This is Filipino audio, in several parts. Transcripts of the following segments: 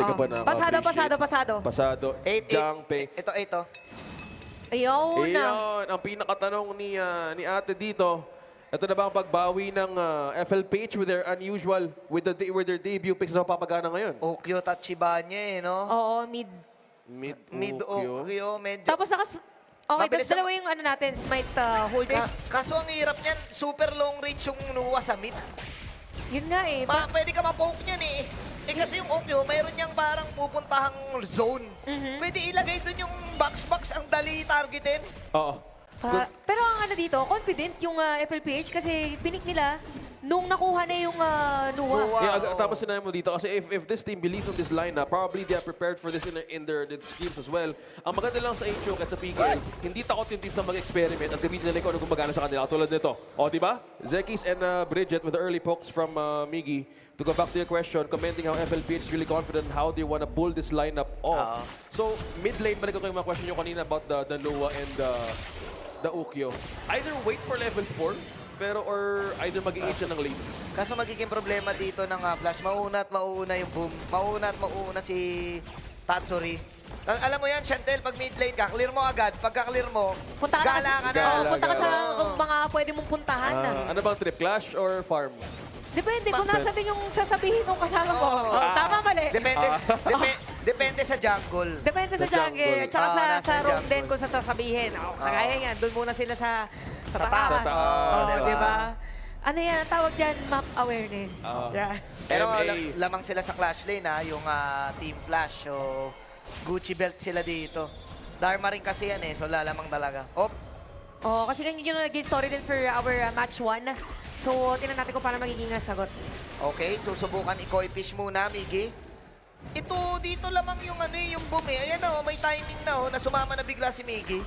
Ka ba na Pasado. Pasado. Jangpe. Ito. Ayaw na. Iyon, ang pinakatanong ni ate dito. Ito na ba ang pagbawi ng FLPH with their unusual, with their debut picks na mapapagana ngayon? Okyo Tachibanya eh, no? Oo, mid. Mid Okyo, medyo. Tapos okay, Mabilis tapos dalawa yung ano natin, smite holders. Kaso ang hirap niyan, super long range yung Nuwa sa mid. Yun nga eh. Pwede ka ma-poke niyan eh. Kasi yung Okyo, mayroon niyang parang pupuntahang zone. Pwede ilagay dun yung box-box ang dali targetin. Oo. Pero ang ano dito, confident yung FLPH kasi pinik nila nung nakuha na yung Nuwa. Nuwa. Yeah, tama sinabi mo dito. Kasi if this team believes on this lineup, probably they are prepared for this in their schemes as well. Ang maganda lang sa HOK at sa PKL, hindi takot yung team sa mag-experiment at gamitin nila kung ano gumagana sa kanila. Tulad nito. O, di ba? Zekis and Bridget with the early pokes from Miggy. To go back to your question, commenting how FLPH is really confident how they want to pull this lineup off. So, mid lane, balik ko yung mga question nyo kanina about the Noah and the Ukyo. Either wait for level 4, or either mag-i-ace ng lane. Kaso magiging problema dito ng Flash, mauuna yung Boom. Mauuna si Tatsuri. Alam mo yan, Chantel, pag mid lane ka, clear mo agad. Pagka-clear mo, gala ka na. Punta ka sa mga pwede mong puntahan. Ano bang trip? Clash or farm? Depende kung nasa din yung sasabihin ng kasama mo. Tama, mali. Depende sa jungle. Depende sa jungle. Tsaka sa roam din kung sasabihin. Kagaya yan, doon muna sila sa taas. Sa taas. Diba? Ano yan, ang tawag dyan, map awareness. Yeah. Pero MA. lamang sila sa Clash Lane, yung Team Flash. So, Gucci belt sila dito. Dharma rin kasi yan so lalamang talaga. Kasi ganyan yung naging story din for our match 1. So, tingnan natin kung paano magiging sagot. Okay, susubukan i-koi fish muna, Miggy. Ito, dito lamang yung yung boom Ayan may timing na na sumama na bigla si Miggy.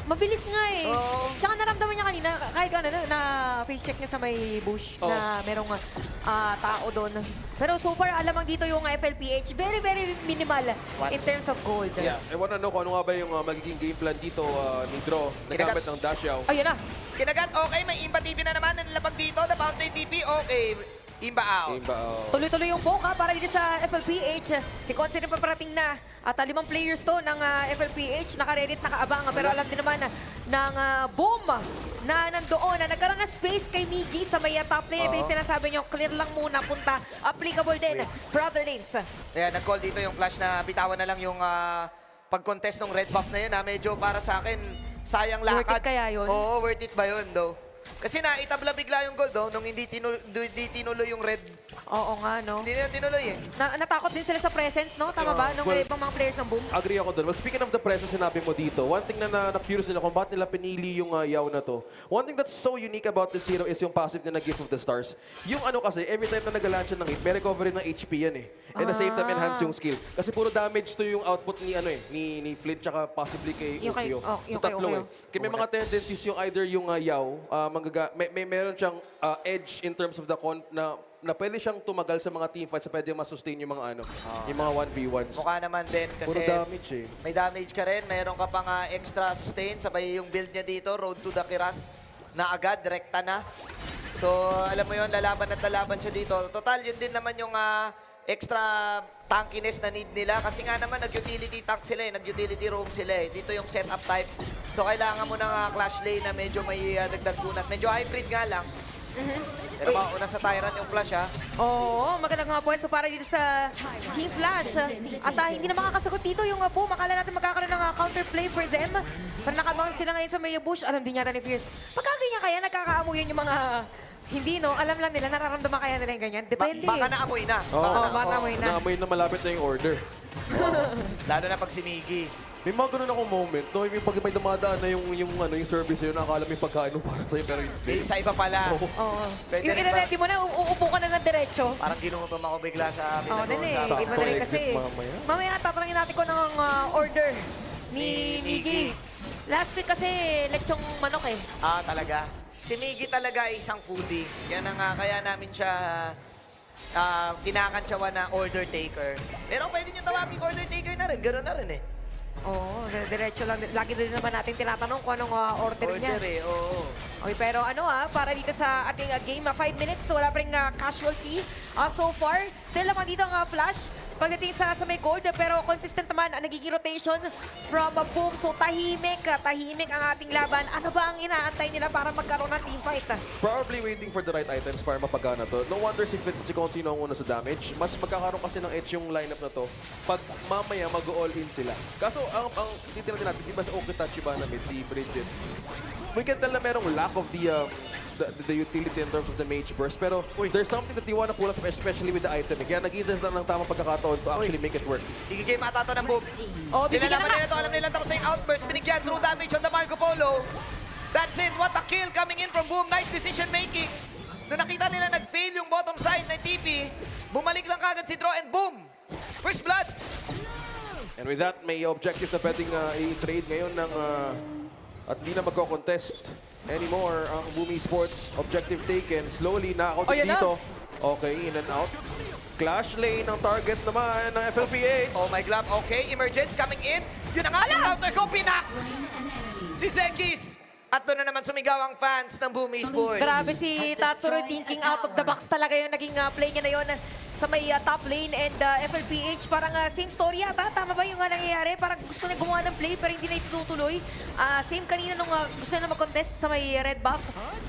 Mabilis nga eh. Oo. Tsaka naramdaman niya kanina, kahit na face check niya sa may bush na merong tao doon. Pero so far, alamang dito yung FLPH, very, very minimal in terms of gold. Yeah, I wanna know kung ano nga ba yung magiging game plan dito ni Draw na gamit ng Dashiao. Ayun na. Kinagat, okay, may Imba TV na naman. Nanlabag dito, the Fountain TP, okay. Imba out. Tuloy-tuloy yung poke para dito sa FLPH. Si Conce rin paparating na. At 5 players to ng FLPH. Naka-ready at nakaabang. Pero alam din naman ng Boom na nandoon. Na nagkaroon ng space kay Miggy sa may top lane. Ito yung sinasabi nyo, clear lang muna, punta. Applicable din for other lanes. Ayan, nag-call dito yung Flash na bitawan na lang yung pag-contest ng red buff na yun. Medyo para sa akin, sayang lakad. Worth it kaya yun? Oo, worth it ba yun, though? Kasi naitabla bigla yung gold, nung hindi tinuloy yung red. Oo nga, no? Hindi na tinuloy Natakot din sila sa presence, no? Tama ba? Nung ibang mga players ng Boom? Agree ako doon. Well, speaking of the presence, sinabi mo dito, one thing na-curious nila kung bakit nila pinili yung Yao na to. One thing that's so unique about this hero is yung passive na Gift of the Stars. Yung kasi, every time na nag-launch ng hit, may recovery ng HP yan And at the same time, enhance yung skill. Kasi puro damage to yung output ni ni Flint tsaka possibly kay Yung kay- Ukyo. yung So kay tatlo Ukyo. Kaya may mga tendencies yung either yung Yao, meron siyang edge in terms of the na pwede siyang tumagal sa mga teamfights sa pwede ma-sustain yung mga yung mga 1v1s. Mukha naman din kasi Puro damage may damage ka rin. Meron ka pang extra sustain. Sabay yung build niya dito, Road to the Kiras, na agad, direkta na. So, alam mo yun, lalaban at lalaban siya dito. Total, yun din naman yung extra tankiness na need nila. Kasi nga naman, nag-utility tank sila nag-utility roam sila Dito yung setup type. So, kailangan mo ng clash lane na medyo may dagdag kunat. Medyo hybrid nga lang. Pero mauna sa Tyrant yung Flash, Oo, magandang mga pwesto para dito sa Team Flash. At hindi na makakasagot dito yung Boom. Akala natin magkakaroon ng counterplay for them. Pero nakabang sila ngayon sa may bush. Alam din yata ni Fierce. Pagkaganyan kaya, nagkakaamuyan yung mga... Hindi, no? Alam lang nila, nararamdaman kaya nila yung ganyan. Depende. Baka naamoy na. Baka naamoy na. Naamoy na malapit na yung order. Lalo na pag si Miggy. May mga ganun akong moment, no? Yung pag may dumadaan na yung service yun, nakakala may pagkain mo para sa'yo, pero hindi. Sa iba pala. Oo. Pwede Yung rin ba? inaneti mo na, uupo ka na ng diretso. Parang ginutom ako bigla sa amin. Oo, din eh. Sakto Iba na rin kasi. exit mamaya. Mamaya, tatanungin natin ko ng order ni Miggy. Last week kasi, lechong manok Talaga. Si Miggy talaga ay isang foodie. Yan ang kaya namin siya kinakantsawan na order taker. Pero pwede nyo tawagin order taker na rin. Gano'n na rin Oo, diretso lang. Lagi din naman natin tinatanong kung anong order niya. Order oo. Okay, pero para dito sa ating game, 5 minutes, wala pa rin casualty so far. Still naman dito ang Flash. pagdating sa may gold, pero consistent naman ang nagiging rotation from Boom. So tahimik ang ating laban. Ano ba ang inaantay nila para magkaroon ng teamfight? Probably waiting for the right items para mapagana to. No wonder si Konsi ang una sa damage. Mas magkakaroon kasi ng edge yung lineup na to pag mamaya mag-all in sila. Kaso ang titignan natin, iba sa Okitachi ba na mid, si Bridget. We can tell na merong lack of the utility in terms of the mage burst. Pero there's something that you wanna pull up, especially with the item. Kaya nag-iitas lang ng tamang pagkakataon to actually make it work. Igigame ata to ng Boom. Oh, bibigyan Nilalaman na nila to, alam nila tapos na yung outburst. Binigyan, true damage on the Marco Polo. That's it, what a kill coming in from Boom. Nice decision making. Nung nakita nila nag-fail yung bottom side ng TP, bumalik lang kagad si Draw and Boom. First blood. And with that, may objective na pwedeng i-trade ngayon ng at di na magko-contest anymore ang Boom Esports. Objective taken. Slowly, nakakautin Oh, yan na. dito. Okay, in and out. Clash lane ang target naman ng FLPH. Oh my glove, okay. Emergence coming in. Yun ang ating counter ko, Pinax. Si Zekis. At doon na naman sumigaw ang fans ng Boom Esports. Grabe si Tatsuro, thinking out of the box talaga yung naging play niya na yun sa may top lane and FLPH. Parang same story yata. Tama ba yung nangyayari? Parang gusto niya gumawa ng play pero hindi na itutuloy. Same kanina nung gusto na mag-contest sa may red buff.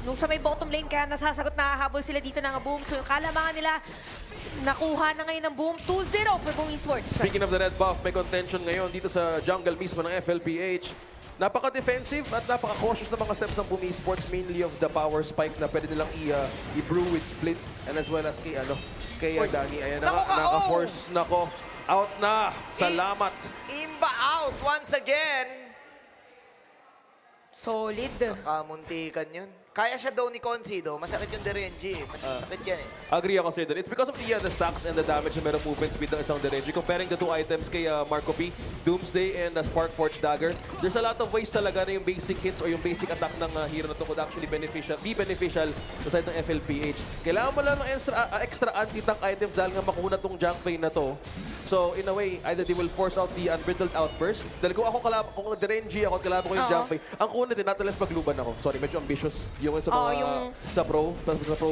Nung sa may bottom lane kaya nasasagot na habol sila dito ng Boom. So yung kalamangan nila nakuha na ngayon ng Boom. 2-0 for Boom Esports. Speaking of the red buff, may contention ngayon dito sa jungle mismo ng FLPH. Napaka-defensive at napaka-cautious na mga steps ng Boom Esports, mainly of the power spike na pwede nilang i-brew with Flint and as well as kay Danny. Ayan na, naka-force na ko. Out na. Salamat. Imba out once again. Solid. Kamuntikan yun. Kaya siya daw ni Consido. Masakit yung Derenji. Masakit yan eh. Agree ako sa'yo dun. It's because of the stacks and the damage na merong movement speed ng isang Derenji. Comparing the two items kay Marco P, Doomsday and Sparkforge Dagger, there's a lot of ways talaga na yung basic hits or yung basic attack ng hero na to could actually be beneficial sa side ng FLPH. Kailangan mo lang ng extra anti-tank items dahil nga makuha tong Junk na to. So, in a way, either they will force out the unbridled outburst. Dahil kung kung Derenji ako, kalaban ko yung Junk ang kuna din, not unless pagluban ako. Sorry, medyo ambitious yung sa mga sa pro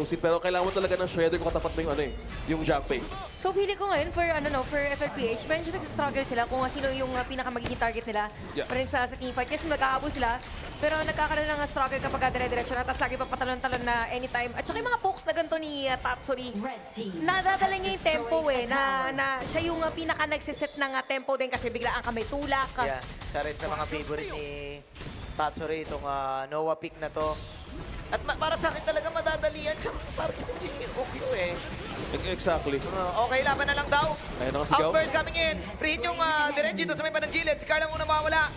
scene. Pero kailangan mo talaga ng shredder kung katapat mo yung yung Junk. So feeling ko ngayon for FLPH, medyo nag-struggle sila kung sino yung pinakamagiging target nila pa rin sa teamfight. Kasi nagkahabol sila, pero nagkakaroon ng struggle kapag dire-diretso na, tapos lagi pa patalon-talon na anytime. At saka yung mga pokes na ganito ni Tatsuri, nadadala niya yung tempo na siya yung pinaka nagsiset ng tempo din kasi bigla ang kamay tulak. Yeah. Isa rin sa mga favorite ni Tatsuri itong Noah pick na to. At para sa akin talaga madadalian siya targetin si Okyo eh. Exactly. Okay, laban na lang daw. Ayun na sigaw. Outburst coming in. Free hit yung Derenji doon sa may pananggilid. Si Carla muna mawala.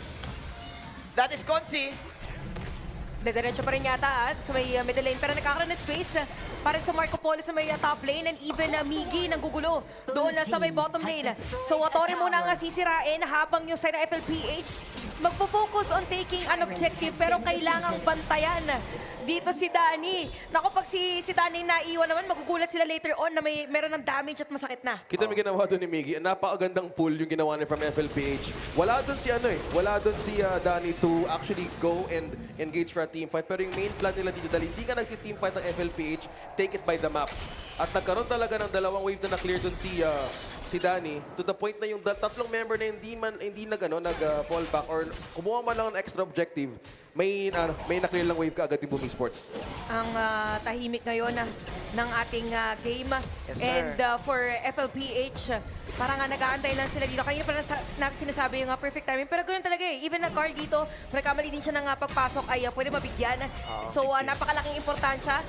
That is Consi. Diretso pa rin yata sa may middle lane. Pero nagkakaroon ng space para sa Marco Polo sa may top lane and even Miggy nang gugulo doon sa may bottom lane. So Watori muna ang sisirain habang yung side ng FLPH magpo-focus on taking an objective pero kailangang bantayan dito si Danny. Naku, pag si Danny naiwan naman, magugulat sila later on na meron ng damage at masakit na. Kita may ginawa doon ni Miggy. Napakagandang pull yung ginawa niya from FLPH. Wala doon si Danny to actually go and engage for a team fight. Pero yung main plan nila dito dahil hindi ka nagti-team fight ng FLPH, take it by the map. At nagkaroon talaga ng dalawang wave na na-clear doon si Danny to the point na yung tatlong member na hindi nag-fall back or kumuha man lang ng extra objective, may na-clear lang wave ka agad yung Boom Esports. Ang tahimik ngayon ng ating game. Yes, sir. And for FLPH, parang nag-aantay lang sila dito. Kanina pa sinasabi yung perfect timing. Pero ganoon talaga eh. Even na Carl dito, nagkamali din siya ng pagpasok ay pwede mabigyan. So napakalaking importansya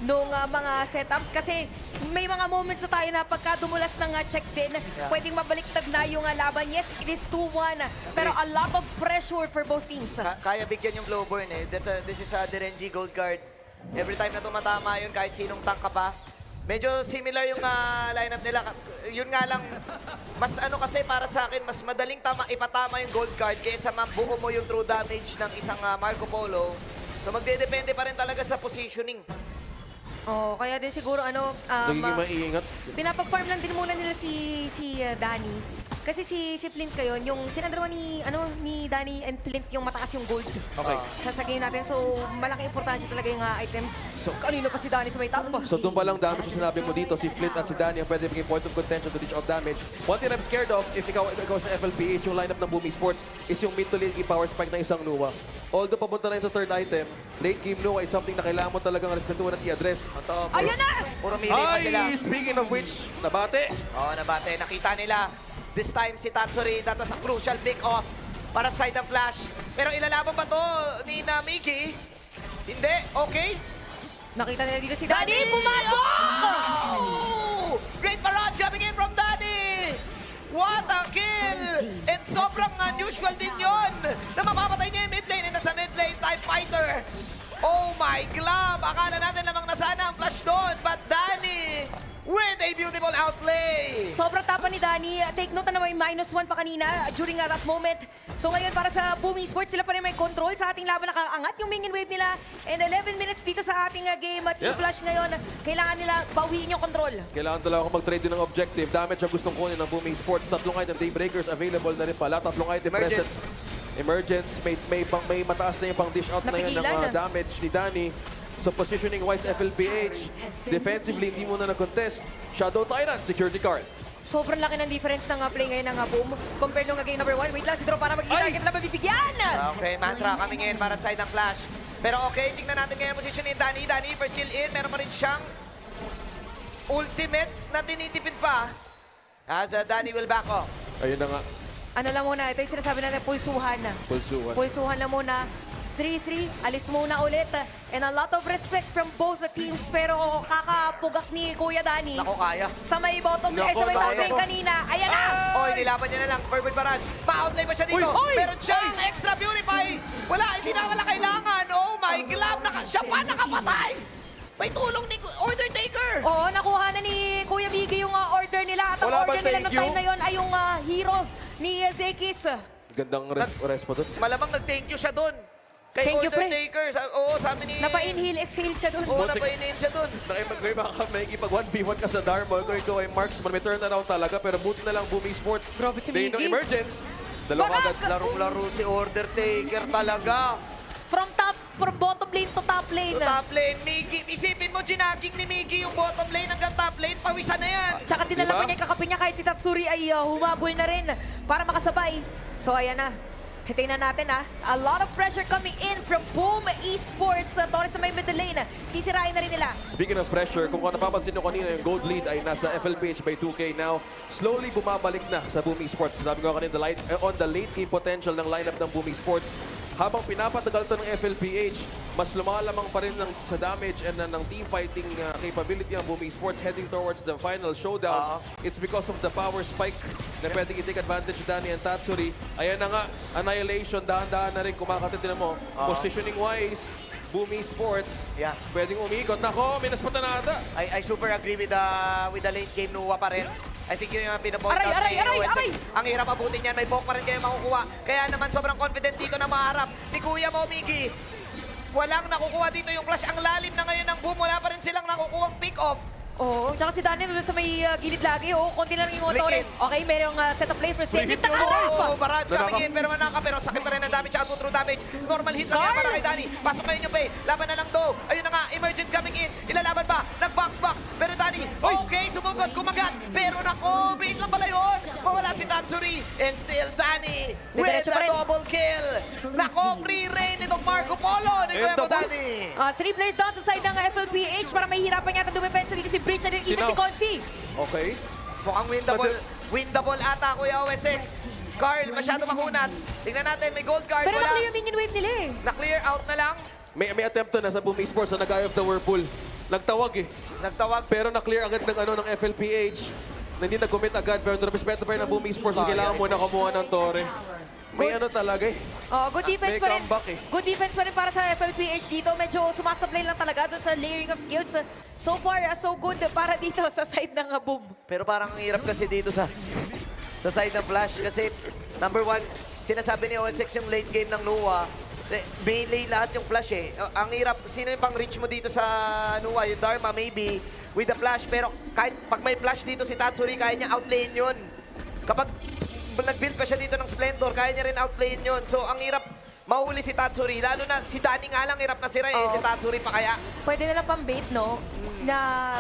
nung mga setups. Kasi may mga moments na tayo na pagka dumulas ng check din, pwedeng mabaliktad na yung laban. Yes, it is 2-1. Pero a lot of pressure for both teams. Kaya bigyan yung Glowborn eh. This is a Derenji gold card. Every time na tumatama yun, kahit sinong tank ka pa. Medyo similar yung lineup nila. Yun nga lang, mas kasi para sa akin, mas madaling ipatama yung gold card kaysa mabuo mo yung true damage ng isang Marco Polo. So magdedepende pa rin talaga sa positioning. Kaya din siguro Nagiging maiingat. pinapag-farm lang din muna nila si Danny Kasi si Flint kayo, yung sinadarawan ni Danny and Flint yung mataas yung gold. Okay. Sasagayin natin. So, malaking importansya talaga yung items. So, kanino pa si Danny sa may top? So doon pa lang damage yung sinabi mo dito, si Flint at si Danny ang pwede maging point of contention to dish out damage. One thing I'm scared of, if ikaw sa FLPH, yung lineup ng Bumi Sports, is yung mid to late game power spike ng isang Nuwa. Although papunta na yun sa third item, late game Nuwa is something na kailangan mo talagang respetuhan at i-address. Ito, Ayan na! puro melee pa sila. Ay, speaking of which, nabate. Oo, nabate. Nakita nila. This time si Tatsuri, that was a crucial pick-off para sa side ng Flash. Pero ilalaban ba to ni Miki? Hindi. Okay. Nakita nila dito si Danny. Pumasok! Oh! Great barrage coming in from Danny! What a kill! And sobrang unusual din yon na mapapatay niya yung mid lane. And sa mid lane, TIE Fighter. Oh my glove! Akala natin lamang na sana ang flash doon. But Danny with a beautiful outplay! Sobrang tapa ni Danny. Take note na may -1 pa kanina during that moment. So ngayon para sa Bumi Sports, sila pa rin may control sa ating laban. Nakaangat yung minion wave nila. And 11 minutes dito sa ating game. Team Yeah. Flash ngayon, kailangan nila bawiin yung control. Kailangan talaga ako mag-trade din ng objective. Damage ang gustong kunin ng Booming Sports. Tatlong item, Daybreakers available na rin pala. Tatlong item Emergence. presets. Emergence, may mataas na yung pang dish out na yun ng Napigilan. damage ni Danny. So positioning-wise, FLPH, defensively, hindi muna nag-contest. Shadow Tyrant, security card. Sobrang laki ng difference ng play ngayon ng Boom compared nung game number 1. Wait lang, si Draw para mag-i-target na mabibigyan. Okay, Mantra coming in para sa side ng Flash. Pero okay, tingnan natin ngayon ang position ni Danny. Danny, first kill in. Meron pa rin siyang ultimate na tinitipid pa. As Danny will back off. Ayun na nga, Ano lang muna, ito yung sinasabi natin, pulsuhan. pulsuan. Pulsuhan lang muna. 3-3, alis muna ulit. And a lot of respect from both the teams. Pero kakapugak ni Kuya Danny. Nako, kaya. Sa may bottom lane, Nako, sa may top kaya. lane kanina. Ayan na! Oh, nilaban niya na lang. Perfect barrage. Pa-outlay pa siya dito. Uy! Meron siyang extra purify. Wala, hindi na wala kailangan. Oh my glove, siya pa nakapatay. May tulong ni Order Taker. Oo, nakuha na ni Kuya Miggy yung order nila. At ang Wala ba order nila thank noong you? time na yon ay yung hero ni Zekis. Gandang respo doon. Malamang nag-thank you siya doon. Kay Thank you, Order pre. Taker. Oo, sabi ni... Napa-inhale, exhale siya doon. Oo, napa-inhale siya doon. Nakipag-grave ka, makikipag 1v1 ka sa Darmo. Kung ikaw ay marksman, may turnaround talaga. Pero buti na lang Booming Sports. Grabe si They know Miggy. emergence. Dalawang Bagak! agad. Larong-laro si Order Taker talaga. From bottom lane to top lane. So, top lane, Miggy. Isipin mo, ginaging ni Miggy yung bottom lane hanggang top lane. Pawisan na yan. Tsaka dinala Diba? pa niya yung kakapin niya kahit si Tatsuri ay humabol na rin para makasabay. So ayan na. Tingnan natin a lot of pressure coming in from Boom Esports. Torres sa may middle lane. Sisirain na rin nila. Speaking of pressure, kung napapansin nyo kanina, yung gold lead ay nasa FLPH by 2K now. Slowly bumabalik na sa Booming Sports. Sabi ko kanina, on the late game potential ng lineup ng Booming Sports. Habang pinapatagal to ng FLPH, mas lumalamang pa rin sa damage and ng team fighting capability ng Booming Sports heading towards the final showdown. It's because of the power spike na pwedeng i-take advantage ni Danny and Tatsuri. Ayan na nga, Annihilation, dahan-dahan na rin kumakatitin mo. Positioning-wise, Booming Sports, Yeah. pwedeng umikot. Nako, minas pa nata. I super agree with the late game Nuwa pa rin. I think yun yung pinapoint Aray, out aray, ni aray, OSX. aray! Ang hirap abutin yan, may poke pa rin kayo makukuha. Kaya naman sobrang confident dito na maharap ni Kuya Mo, Miggy. Walang nakukuha dito yung flash. Ang lalim na ngayon ng Boom. Wala pa rin silang nakukuhang pick-off. Oo, tsaka si Daniel sa may gilid lagi. Oo, konti lang yung Liquid. Torres. Okay, merong set of play for Free Zekis. hit yung Oh, barrage Nanaka- coming in, pero manaka, pero sakit pa rin ang damage at true damage. Normal hit lang yan para kay Danny. Pasok ngayon yung pay. Laban na lang do. Ayun na nga, emergence coming in. Ilalaban ba? Nag-box-box. Pero Danny, okay, sumugod, kumagat. Pero nako, bait lang pala yun. Mawala si Tatsuri. And still Danny with Diretso pa a rin. double kill. Nako, free reign itong Marco Polo ni Kuya Mo, Danny. 3 players down sa side ng FLPH para may hirapan yata dumepensa dito si Breach at even Sino? si Confi. Okay. Mukhang windable ata, Kuya OSX. Carl, masyado makunat. Tingnan natin, may gold card. Pero Wala. nakali yung minion wave nila eh. Na-clear out na lang. May attempt to na sa Booming Sports na nag-eye of the Whirlpool. Nagtawag eh. Nagtawag. Pero na-clear agad ng FLPH. Na hindi nag-commit agad, pero narespeto pa rin ng Booming Sports. So, kailangan muna kumuha ng Torre. May ano talaga eh. Oh, good defense May pa rin. comeback eh. Good defense pa rin para sa FLPH dito. Medyo sumasablay lang talaga doon sa layering of skills. So far, so good para dito sa side ng Boom. Pero parang ang hirap kasi dito sa side ng Flash. Kasi, number one, sinasabi ni OSX yung late game ng Nuwa. Melee lahat yung Flash eh. Ang hirap, sino yung pang-reach mo dito sa Nuwa? Yung Dharma maybe with the Flash. Pero kahit pag may Flash dito si Tatsuri, kaya niya outlane yun. Kapag pa siya dito ng Splendor, kaya niya rin outplayin yun. So, ang hirap mahuli si Tatsuri. Lalo na si Danny nga lang hirap na sira eh. Oo. Si Tatsuri pa kaya. Pwede nila pang bait, no? Na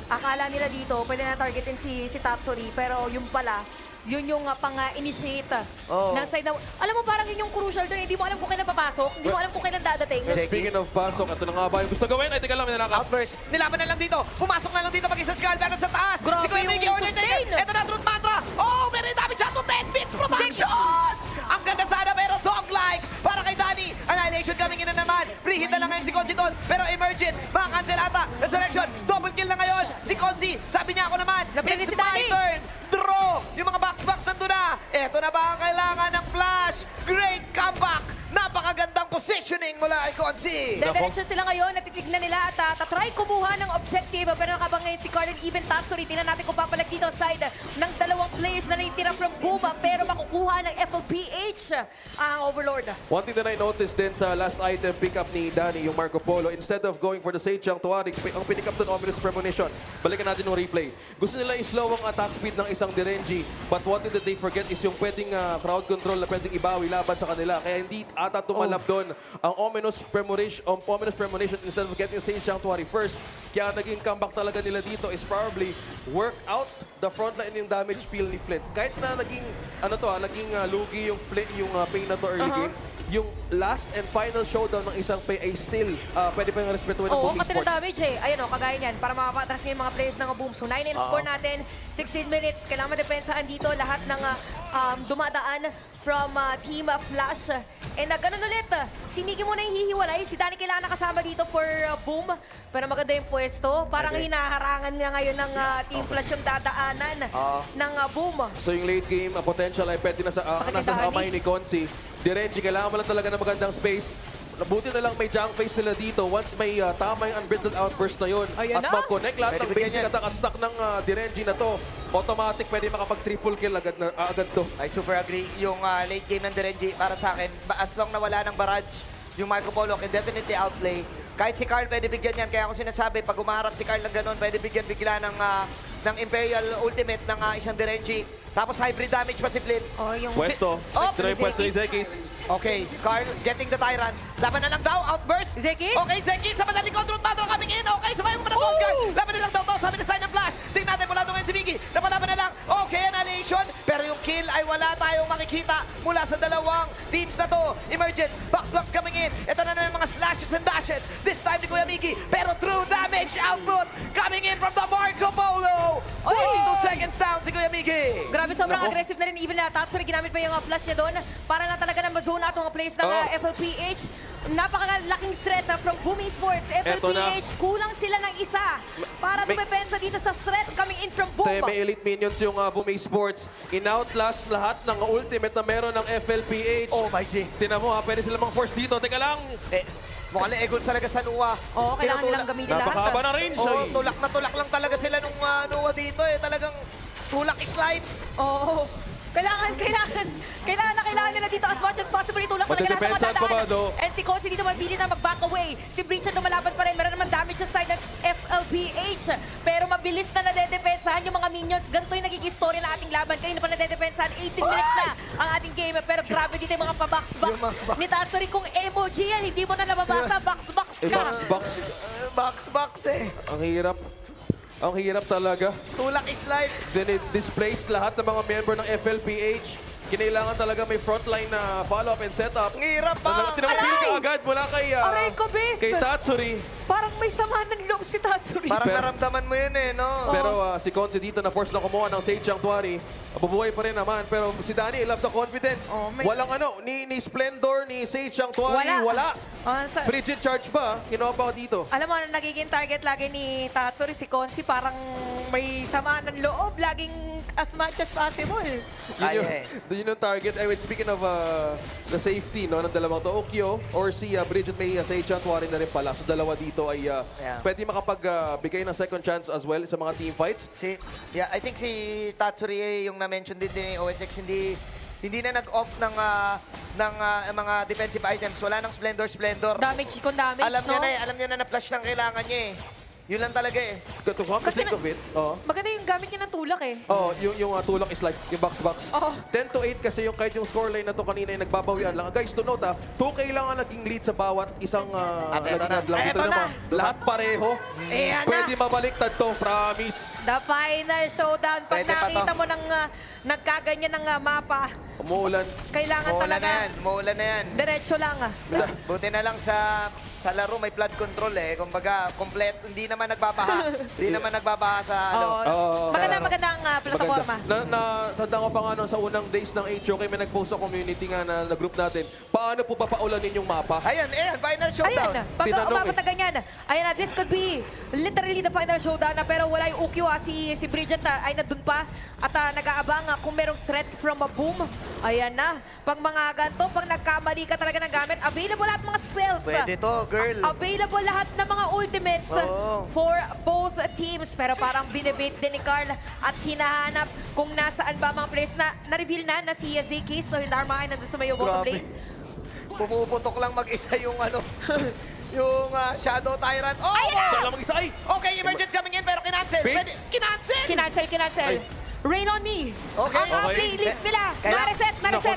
akala nila dito, pwede na targetin si Tatsuri, pero yung pala, yun yung pang-initiate Oo. ng side na... Alam mo, parang yun yung crucial doon. Hindi mo alam kung kailan papasok, hindi mo alam kung kailan dadating. Yes. Speaking of pasok, ito na nga ba yung gusto gawin? Ay, teka lang, may nanakap. Outburst. Nilaban na lang dito. Pumasok na lang dito mag-isa si Carl. Pero sa taas. Grabe Si Kuya yung Miggy ulit. sustain. Ito na, Truth Mantra. Oh, meron yung damage shot mo. 10 bits protections. Ang ganda sana pero dog-like. Para kay Danny. Annihilation coming in na naman. Free hit na lang ngayon si Konzi doon. Pero Emergence. Makakancel ata. Resurrection. Double kill na ngayon. Si Konzi. Sabi niya ako naman. Napilit It's si my Danny. turn. Draw. Yung mga box-box nandun na. Eto na ba ang kailangan ng flash? Great comeback. Napakagandang positioning mula kay Konzi. Direction sila ngayon, natitignan nila at tatry kumuha ng objective. Pero nakabang ngayon si Carlin, even Tatsuri. Tingnan natin kung papalag dito side ng dalawang players na naitira from Buma. Pero makukuha ng FLPH ang Overlord. One thing that I noticed din sa last item pick up ni Danny, yung Marco Polo, instead of going for the Sage Chang Tuarig, ang pinick up doon, Ominous Premonition. Balikan natin yung replay. Gusto nila i-slow ang attack speed ng isang Direnji, but one thing that they forget is yung pwedeng crowd control na pwedeng ibawi laban sa kanila. Kaya hindi ata tumalab doon ang Ominous Premonition instead of getting Sage Chang Tuarig first. Kaya naging comeback talaga nila dito is probably work out the frontline yung damage peel ni Flint. Kahit na naging, naging lugi yung Flint, yung pain na to early game, yung last and final showdown ng isang pay ay still pwede pa yung respetuhin ng Oo, Boom kasi ng Esports. damage eh. Ayun o, kagaya niyan. Para makapatras ngayon mga players ng Boom. So 9 and score natin. 16 minutes. Kailangan madepensahan dito lahat ng dumadaan from Team Flash. And ganun ulit. Si Miggy muna yung hihiwalay. Si Danny kailangan nakasama dito for Boom. Pero maganda yung pwesto. Parang hinaharangan niya ngayon ng Team Flash yung dadaanan ng Boom. So yung late game, potential ay pwede na Sakit ni nasa Danny. kamay ni Konzi. Direnji, kailangan mo lang talaga ng magandang space. Buti na lang may junk face sila dito. Once may tama yung unbridled outburst na yun Ayan at na. mag-connect lahat Pwede ng bigyan basic yan. attack at stock ng Direnji na to, automatic pwede makapag-triple kill agad to. I super agree. Yung late game ng Direnji, para sa akin, as long na wala ng barrage, yung Marco Polo can definitely outplay. Kahit si Carl pwede bigyan yan. Kaya ako sinasabi, pag umaharap si Carl ng ganun, pwede bigyan bigla ng Imperial Ultimate ng isang Direnji. Tapos hybrid damage pa si Flint. Oh, yung Pwesto. Oh, Ito na yung pwesto ni Zekis. Okay, Carl getting the Tyrant. Laban na lang daw, outburst. Zekis? Okay, Zekis, sa madaling control patro coming in. Okay, sabay mo pa na Bongga. Laban na lang daw to, sabi na sign ng flash. Tingnan natin mula doon si Miggy. Napalaban na lang. Okay, annihilation. Pero yung kill ay wala tayong makikita mula sa dalawang teams na to. Emergence, box coming in. Ito na naman yung mga slashes and dashes. This time ni Kuya Miggy. Pero true damage output coming in from the Marco Polo. 42 seconds down si Kuya Miggy. Grabe, sobrang Nako. aggressive na rin. Even na Tatsuri, ginamit pa yung flash niya doon para lang talaga na ma-zone out mga players ng FLPH. Napakalaking threat from Boom Esports. Eto na. FLPH, kulang sila ng isa para dumepensa dito sa threat coming in from Boom. May elite minions yung Boom Esports. In-outlast lahat ng ultimate na meron ng FLPH. Oh my G. Tinan mo pwede sila mang force dito. Teka lang. Mukhang na-egon talaga sa Nuwa. Oo, kailangan nilang gamitin lahat. Napakahaba ng range. Oo, ay. tulak na tulak lang talaga sila nung Nuwa dito eh. Talagang tulak is life. Oo. Kailangan nila dito as much as possible. Itulak talaga lahat ng Madedepensahan pa ba, madadaan. Do? And si Konzi dito mabili na mag-back away. Si Breach ang lumalaban pa rin. Meron naman damage sa side ng FLPH. Pero mabilis na nadedepensahan yung mga minions. Ganito yung nagiging story ng ating laban. Kanina pa nadedepensahan. 18 minutes na ang ating game. Pero grabe dito yung mga pa-box-box. Ni Tatsuri, kung emoji yan, hindi mo na nababasa. Box-box ka. Box Eh. Ang hirap. Ang hirap talaga. Tulak is life. Then it displaced lahat ng mga member ng FLPH. Kinailangan talaga may frontline na follow-up and setup. Ang hirap pa. Tinamapil ka agad mula kay, Aray ko, bes. kay Tatsuri. Parang may sama ng loob si Tatsuri. Parang Pero- naramdaman mo yun eh, no? Pero si Konzi dito na force na kumuha ng Sage Chang Tuari. Mabubuhay pa rin naman. Pero si Danny, I love the confidence. Oh, may- Walang ni Splendor, ni Sage Chang Tuari. Wala. Frigid charge pa. Kinuha pa ako dito. Alam mo, nagiging target lagi ni Tatsuri, si Konzi, parang may sama ng loob. Laging as much as possible. Yun yung target. Speaking of the safety no, ng dalawang to, Okyo or si Bridget may Sage Chang Tuari na rin pala. So dalawa dito ay pwede makapagbigay ng second chance as well sa mga team fights. I think si Tatsuri yung na-mention din ni OSX, hindi na nag-off ng mga defensive items. Wala ng Splendor. Damage kung damage, Alam no? niya na na flash ng kailangan niya eh. Yun lang talaga eh. To come to Kasi think na- of it, oh. Maganda yung gamit niya ng tulak eh. Oh, yung tulak is like yung box-box. Oo. 10-8 kasi yung kahit yung scoreline na to kanina yung nagbabawian lang. Guys, to note 2K lang ang naging lead sa bawat isang At eto na. lang. Eto Dito na. naman, lahat pareho. Ayan Pwede na. mabaliktad to, promise. The final showdown. Pag Pwede pa to. nakita mo ng nagkaganyan ng mapa, Umuulan. kailangan Maulan talaga na yan. Maulan na yan. diretso lang. Buti na lang sa laro may flood control eh. Kumbaga, hindi naman nagbabaha. Hindi naman nagbabaha sa ano. Oo. Magandang plataforma. Tanda ko pa nga noon sa unang days ng HOK, may nag-post sa community nga na group natin. Paano po papaulanin yung mapa? Ayan, final showdown. Ayan, pag Tinanong umabot na ganyan, ayan na, this could be literally the final showdown na, pero wala yung UQ si Bridget ay nandun pa at nag-aabang kung merong threat from a boom. Ayan na, pag mga ganito, pag nagkamali ka talaga ng gamit, available lahat mga spells. Pwede to, girl. Available lahat ng mga ultimates Oo. for both teams. Pero parang binibait din ni Carl at hinahanap kung nasaan ba mga players na-reveal na si Zeki. So yung Dharma ay nandun sa may bottom Grabe. lane. Pumuputok lang mag-isa yung ano, yung Shadow Tyrant. Oh! Siya lang mag-isa. Ay! Okay, emergence coming in pero kinancel. Bait. Pwede, kinancel! Kinancel. Ay. Rain on me. Okay. Ang Okay. playlist nila. Kailangan- Na-reset. Naku,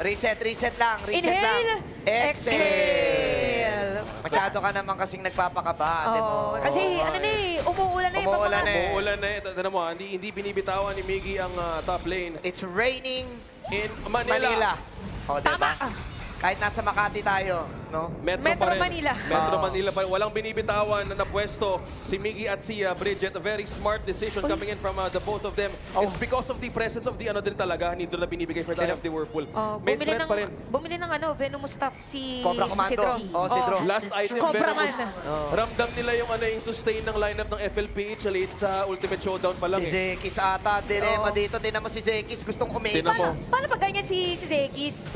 na-reset. Reset lang. Reset Inhale. lang. Exhale. Masyado ka naman kasing nagpapakaba, ate mo. Oo, kasi ano na eh, umuulan na eh. Umuulan na eh. Umuulan na. Ito mo, hindi binibitawan ni Miggy ang top lane. It's raining In Manila. O, diba? Tama. Kahit nasa Makati tayo, no? Metro pa rin. Manila. Metro Oo. Manila pa rin. Walang binibitawan na napwesto si Miggy at si Bridget. A very smart decision coming in from the both of them. Oh. It's because of the presence of the ano din talaga, nito na binibigay for the Eye of the Whirlpool. Oh, May threat pa rin. bumili ng ano, Venomous stuff si Cobra Commando. Sidro. Oh, Sidro. Last item, Cobra Venomous. Man. Ramdam nila yung ano yung sustain ng lineup ng FLPH sa late sa Ultimate Showdown pa lang Si eh. Zekis ata, dilema Oo. dito. Tinan mo si Zekis, gustong Tinan mo. umiwas. Paano pag ganyan si Zegis?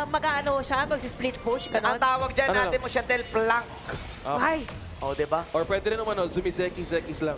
Mag-ano siya? Mag-split push? Ang Ganon? tawag dyan Ano natin mo siya Del Plank. Ay, O, diba? Or pwede rin naman, Zumizeki-Zekis lang.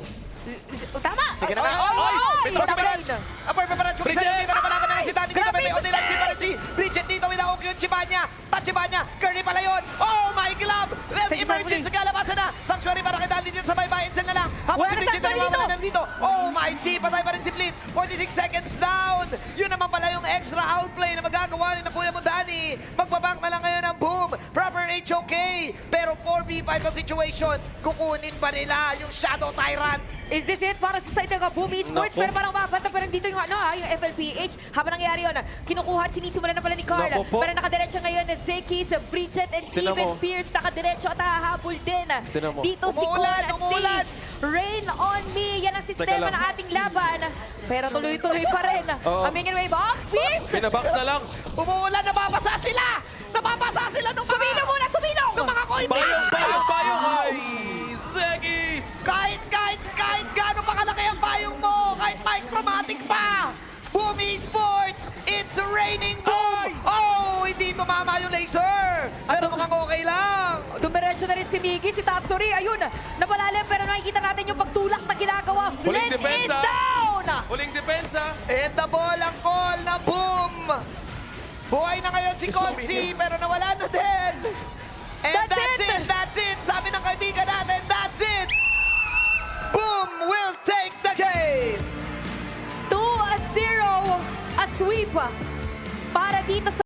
tama! Sige na nga. Oy, Oy! oy, May tama Barrage! rin. Apoy, paparage. Mag-isa Bridget! dito na palaban na si Danny. Dito Grabe, may Odin si para si Bridget dito. With Aoki yung Chibanya. Tachibanya. Curly pala yun. Oh my glove! Sige, Emergence sa kalabasan na. Sanctuary para kay Danny dito sa may bayan na lang. Habang Wala si na Bridget na Sanctuary nawawala dito. na dito. Oh my G! Patay pa rin si Fleet. 46 seconds down. Yun naman pala yung extra outplay na magagawa ni na Kuya mo Danny. Magbabank na lang ngayon ang boom. Proper HOK. Pero 4v5 ang situation. Kukunin pa nila yung Shadow Tyrant. Is this it para sa side ng Boom Esports? Naku. Pero parang mabanta pa rin dito yung yung FLPH. Habang nangyayari yun, kinukuha at sinisimulan na pala ni Carl. Naku po. Pero nakadiretso ngayon Zeki, Bridget, and Tinan even mo. Pierce nakadiretso at hahabol din. Tinan mo. Dito si Umuulan, Cole umuulan. Rain on me. Yan ang sistema lang. ng ating laban. Pero tuloy-tuloy pa rin. Oo. Amingin wave off. Pierce! Pinabox na lang. Umuulan, nababasa sila! Nababasa sila nung mga... Sumilong muna, sumilong! Nung mga Coinbase! Payong! Ay! Zekis! Kahit gaano pa kalaki ang payong mo, kahit micromatic pa! Boom Esports! It's raining boom! Oh! Hindi tumama yung laser! Pero mukhang okay lang! Dumiretso na rin si Miggy, si Tatsuri. Ayun, napalalim pero nakikita natin yung pagtulak na ginagawa. Huling Blend is depensa. down! Huling depensa. And the ball ang call na boom! Buhay na ngayon si Kotsi, pero nawala na din! And That's it. That's it! Sabi ng kaibigan natin, that's it! Boom will take the game! 2-0, a sweep para dito sa